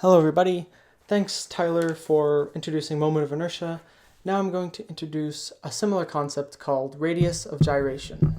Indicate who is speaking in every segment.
Speaker 1: Hello everybody, thanks Tyler for introducing moment of inertia. Now I'm going to introduce a similar concept called radius of gyration.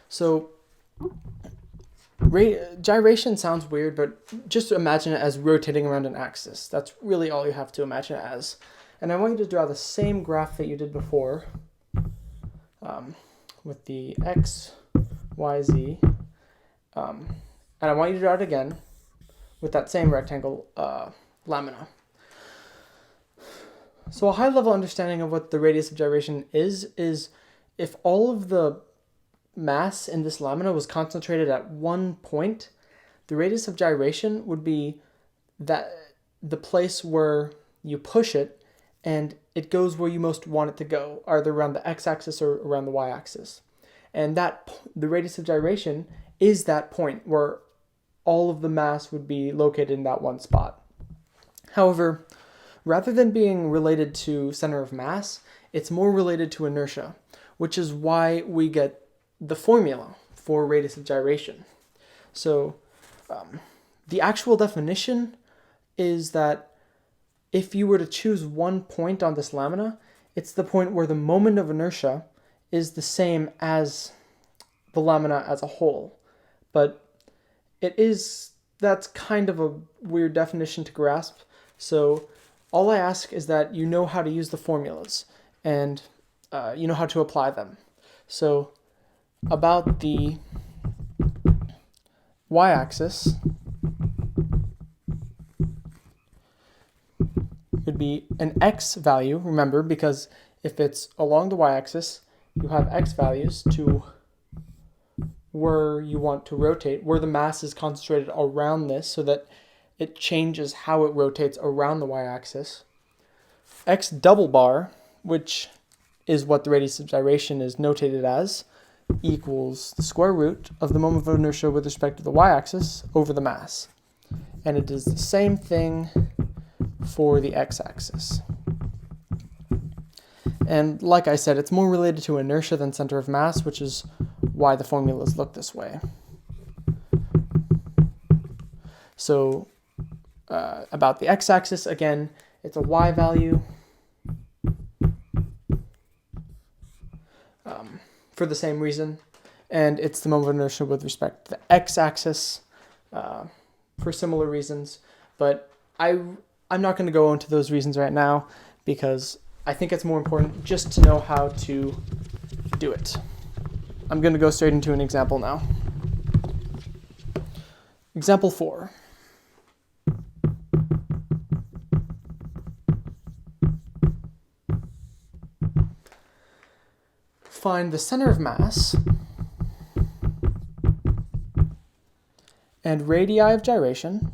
Speaker 1: So gyration sounds weird, but just imagine it as rotating around an axis. That's really all you have to imagine it as. And I want you to draw the same graph that you did before with the x, y, z. And I want you to draw it again with that same rectangle lamina. So a high-level understanding of what the radius of gyration is if all of the mass in this lamina was concentrated at one point, the radius of gyration would be that the place where you push it and it goes where you most want it to go, either around the x-axis or around the y-axis. And the radius of gyration is that point where all of the mass would be located in that one spot. However, rather than being related to center of mass, it's more related to inertia, which is why we get the formula for radius of gyration. So the actual definition is that if you were to choose one point on this lamina, it's the point where the moment of inertia is the same as the lamina as a whole. But that's kind of a weird definition to grasp. So all I ask is that you know how to use the formulas and you know how to apply them. So about the y-axis, it would be an x value, remember, because if it's along the y-axis, you have x values to where you want to rotate, where the mass is concentrated around this so that it changes how it rotates around the y-axis. X double bar, which is what the radius of gyration is notated as, equals the square root of the moment of inertia with respect to the y-axis over the mass. And it is the same thing for the x-axis. And like I said, it's more related to inertia than center of mass, which is why the formulas look this way. So about the x-axis, again, it's a y value for the same reason, and it's the moment of inertia with respect to the x-axis for similar reasons, but I'm not going to go into those reasons right now because I think it's more important just to know how to do it. I'm going to go straight into an example now. Example 4. Find the center of mass and radii of gyration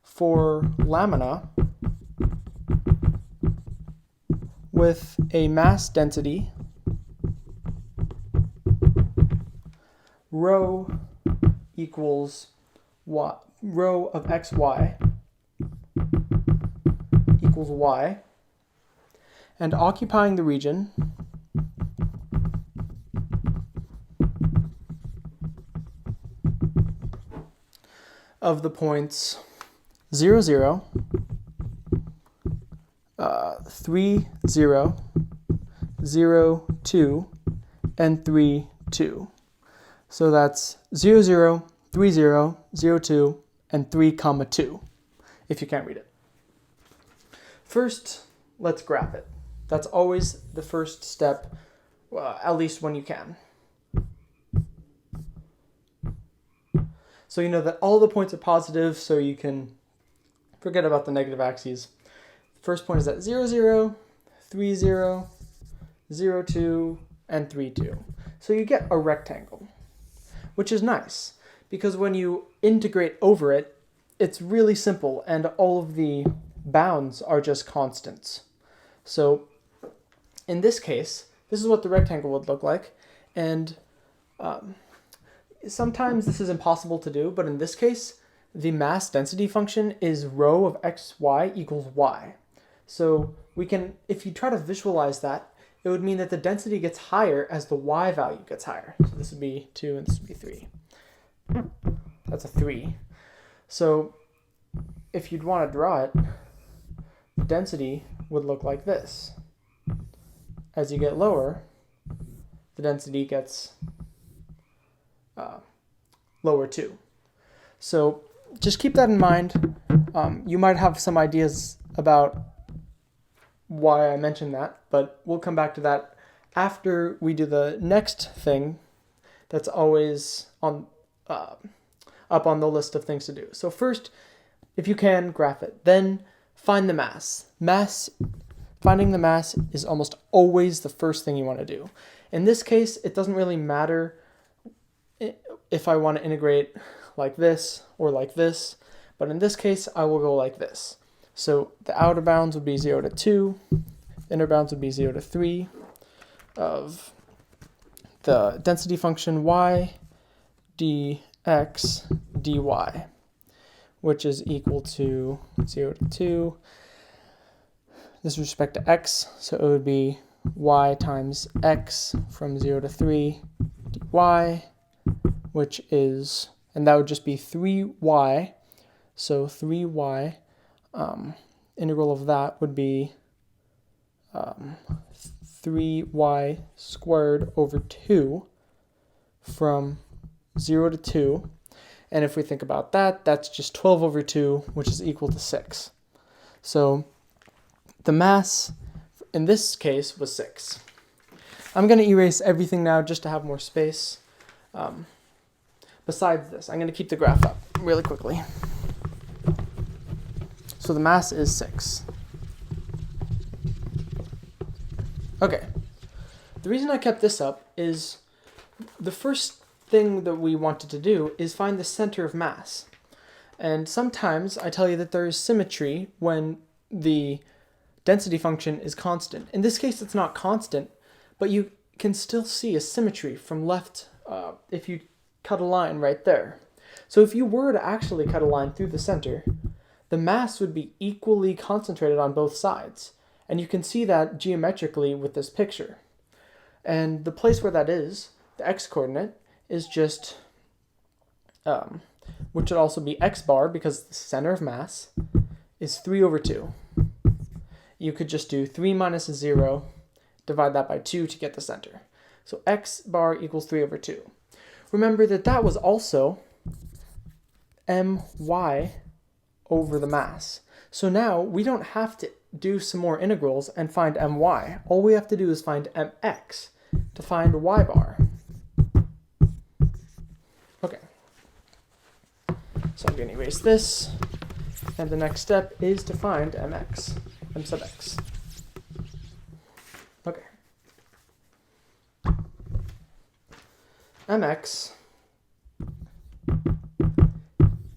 Speaker 1: for lamina with a mass density rho equals y, rho of xy equals y, and occupying the region of the points 0, 0, 3, 0, 0, 2, and 3, 2. So that's 0, 0, 3, 0, 0, 2, and 3, 2, if you can't read it. First, let's graph it. That's always the first step, at least when you can. So you know that all the points are positive, so you can forget about the negative axes. First point is at 0, 0, 3, 0, 0, 2, and 3, 2. So you get a rectangle, which is nice, because when you integrate over it, it's really simple, and all of the bounds are just constants. So in this case, this is what the rectangle would look like, and sometimes this is impossible to do, but in this case, the mass density function is rho of xy equals y. So we can, if you try to visualize that, it would mean that the density gets higher as the y value gets higher. So this would be 2 and this would be 3. That's a 3. So if you'd want to draw it, the density would look like this. As you get lower, the density gets lower too. So just keep that in mind. You might have some ideas about why I mentioned that, but we'll come back to that after we do the next thing that's always on up on the list of things to do. So first, if you can, graph it. Then find the mass. Finding the mass is almost always the first thing you want to do. In this case, it doesn't really matter if I want to integrate like this or like this, but in this case, I will go like this. So the outer bounds would be 0 to 2, the inner bounds would be 0 to 3 of the density function y dx dy, which is equal to 0 to 2. This is with respect to x, so it would be y times x from 0 to 3 dy, which is, and that would just be 3y, so 3y, integral of that would be 3y squared over 2 from 0 to 2. And if we think about that, that's just 12 over 2, which is equal to 6. So the mass in this case was 6. I'm going to erase everything now just to have more space. Besides this, I'm going to keep the graph up really quickly. So the mass is 6. Okay. The reason I kept this up is the first thing that we wanted to do is find the center of mass. And sometimes I tell you that there is symmetry when the density function is constant. In this case, it's not constant, but you can still see a symmetry from left if you cut a line right there. So if you were to actually cut a line through the center, the mass would be equally concentrated on both sides. And you can see that geometrically with this picture. And the place where that is, the x-coordinate, is just, which would also be x bar, because the center of mass is 3 over 2. You could just do 3 minus 0, divide that by 2 to get the center. So x bar equals 3 over 2. Remember that that was also my over the mass. So now we don't have to do some more integrals and find my. All we have to do is find mx to find y bar. Okay. So I'm going to erase this. And the next step is to find mx, m sub x. Okay. Mx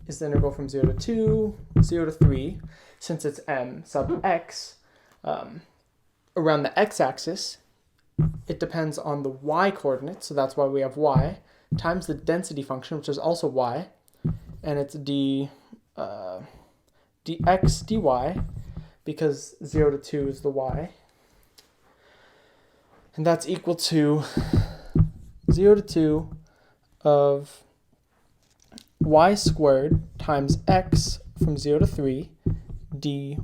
Speaker 1: is the integral from 0 to 2, 0 to 3. Since it's m sub x, around the x-axis, it depends on the y-coordinate, so that's why we have y, times the density function, which is also y, and it's dx dy, because 0 to 2 is the y. And that's equal to 0 to 2 of y squared times x from 0 to 3 dy,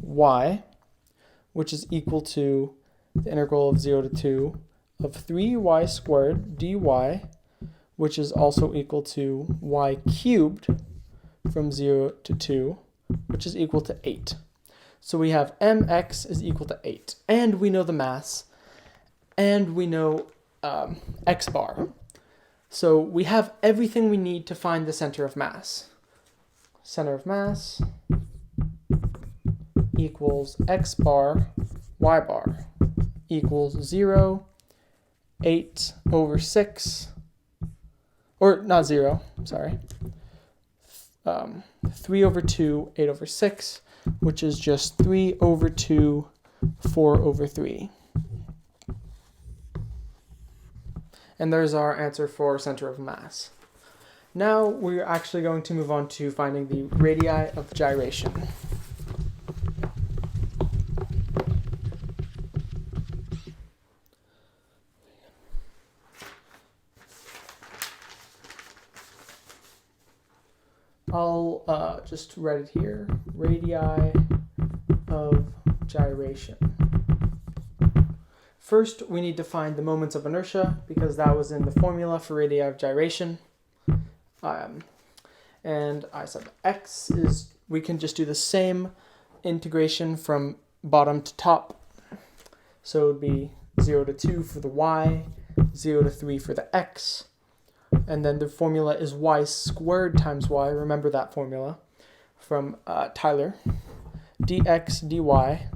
Speaker 1: which is equal to the integral of 0 to 2 of 3y squared dy, which is also equal to y cubed from 0 to 2, which is equal to 8. So we have mx is equal to 8. And we know the mass. And we know x bar. So we have everything we need to find the center of mass. Center of mass equals x bar, y bar equals 0, 8 over 6, or not 0, sorry, 3 over 2, 8 over 6, which is just 3 over 2, 4 over 3. And there's our answer for center of mass. Now we're actually going to move on to finding the radii of gyration. I'll just write it here, radii of gyration. First, we need to find the moments of inertia because that was in the formula for radii of gyration. And I sub x is, we can just do the same integration from bottom to top. So it would be 0 to 2 for the y, 0 to 3 for the x, and then the formula is y squared times y, remember that formula from Tyler, dx dy,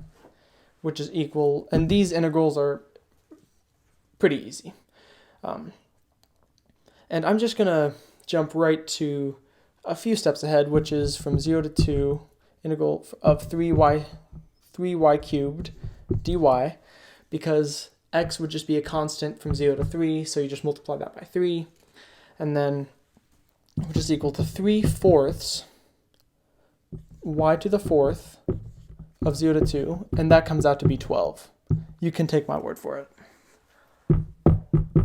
Speaker 1: which is equal, and these integrals are pretty easy. And I'm just going to jump right to a few steps ahead, which is from 0 to 2, integral of 3y cubed dy, because x would just be a constant from 0 to 3, so you just multiply that by 3, and then which is equal to 3/4 y to the 4th of 0 to 2, and that comes out to be 12. You can take my word for it.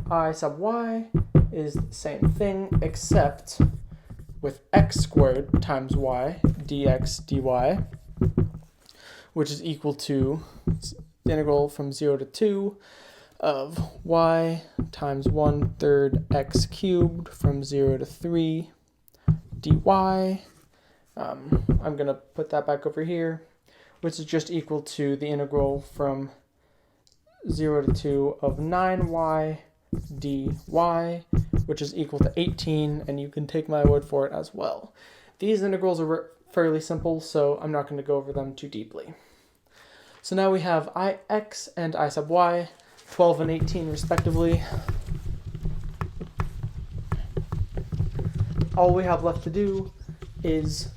Speaker 1: I sub y is the same thing, except with x squared times y dx dy, which is equal to the integral from 0 to 2 of y times 1/3 x cubed from 0 to 3 dy. I'm going to put that back over here, which is just equal to the integral from 0 to 2 of 9y dy, which is equal to 18, and you can take my word for it as well. These integrals are fairly simple, so I'm not going to go over them too deeply. So now we have ix and I sub y, 12 and 18 respectively. All we have left to do is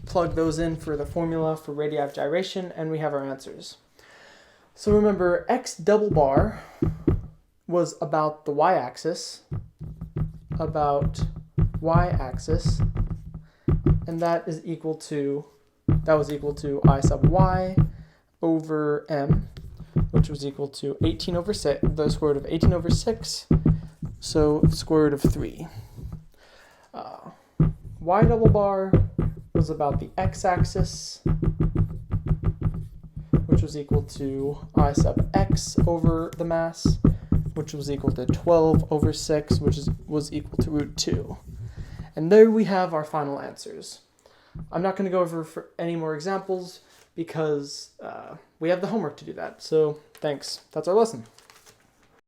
Speaker 1: plug those in for the formula for radii of gyration, and we have our answers. So remember, x double bar was about the y-axis, and that was equal to I sub y over m, which was equal to 18 over 6, the square root of 18 over 6, so square root of 3. Y double bar was about the x-axis, which was equal to I sub x over the mass, which was equal to 12 over 6, which was equal to root 2. And there we have our final answers. I'm not going to go over any more examples because we have the homework to do that. So thanks. That's our lesson.